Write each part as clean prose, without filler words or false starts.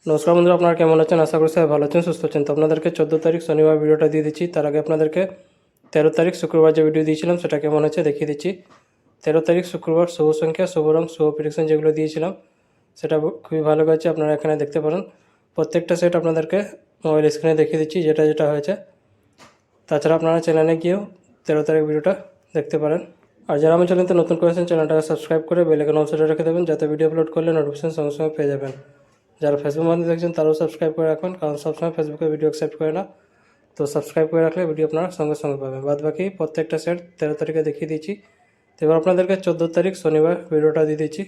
নমস্কার বন্ধুরা, আপনারা কেমন আছেন? আশা করি সবাই ভালো আছেন, সুস্থ আছেন। তো আপনাদেরকে 14 তারিখ শনিবার ভিডিওটা দিয়ে দিচ্ছি। তার আগে আপনাদেরকে 13 তারিখ শুক্রবার যে ভিডিও দিয়েছিলাম সেটা কেমন আছে দেখিয়ে দিচ্ছি। 13 তারিখ শুক্রবার শুভ সংখ্যা, শুভ রং, শুভ প্রেডিকশন যেগুলো দিয়েছিলাম সেটা খুবই ভালো গেছে। আপনারা এখানে দেখতে পারেন প্রত্যেকটা সেট আপনাদেরকে মোবাইল স্ক্রিনে দেখিয়ে দিচ্ছি যেটা যেটা হয়েছে। তাছাড়া আপনারা চ্যানেলে গিয়েও 13 তারিখ ভিডিওটা দেখতে পারেন। আর যারা আমার চ্যানেলতে নতুন করেছেন চ্যানেলটাকে সাবস্ক্রাইব করে বেল আইকন অল সেটে রেখে দেবেন, যাতে ভিডিও আপলোড করলে নোটিফিকেশন সঙ্গে সঙ্গে পেয়ে যাবেন। যারা ফেসবুক মাধ্যমে দেখছেন তারাও সাবস্ক্রাইব করে রাখুন, কারণ সবসময় ফেসবুকে ভিডিও অ্যাকসেপ্ট করে না। তো সাবস্ক্রাইব করে রাখলে ভিডিও আপনারা সঙ্গে সঙ্গে পাবেন। বাদ বাকি প্রত্যেকটা সেট 13 তারিখে দেখিয়ে দিচ্ছি। তো এবার আপনাদেরকে 14 তারিখ শনিবার ভিডিওটা দিয়ে দিচ্ছি।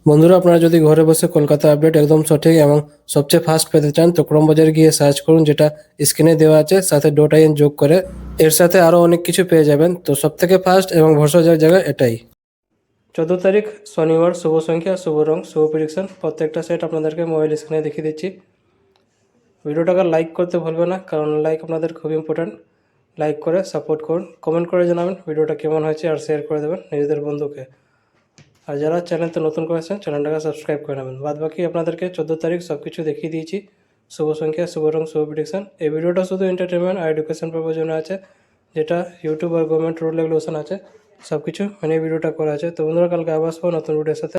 বন্ধুরা, আপনারা যদি ঘরে বসে কলকাতা আপডেট একদম সঠিক এবং সবচেয়ে ফাস্ট পেতে চান তো ক্রোমবাজারে গিয়ে সার্চ করুন, যেটা স্ক্রিনে দেওয়া আছে, সাথে .in যোগ করে এর সাথে আরও অনেক কিছু পেয়ে যাবেন। তো সবথেকে ফাস্ট এবং ভরসাযোগ্য জায়গা এটাই। 14 তারিখ শনিবার শুভ সংখ্যা, শুভ রং, শুভ প্রেডিকশন প্রত্যেকটা সেট আপনাদেরকে মোবাইল স্ক্রিনে দেখিয়ে দিচ্ছি। ভিডিওটাকে লাইক করতে ভুলবেন না, কারণ লাইক আপনাদের খুব ইম্পর্ট্যান্ট। লাইক করে সাপোর্ট করুন, কমেন্ট করে জানাবেন ভিডিওটা কেমন হয়েছে, আর শেয়ার করে দেবেন নিজেদের বন্ধুকে। আর যারা চ্যানেলতে নতুন করেছেন চ্যানেলটাকে সাবস্ক্রাইব করে নেবেন। বাদ বাকি আপনাদেরকে 14 তারিখ সব কিছু দেখিয়ে দিয়েছি। শুভ সংখ্যা, শুভ রং, শুভ প্রেডিকশন। এই ভিডিওটা শুধু এন্টারটেনমেন্ট আর এডুকেশন পারপাসের জন্য আছে, যেটা ইউটিউব আর গভর্নমেন্ট রুল রেগুলেশন আছে সব কিছু মানে ভিডিওটা করা আছে। তো বন্ধুরা, কালকে আবার আসবো নতুন ভিডিওর সাথে।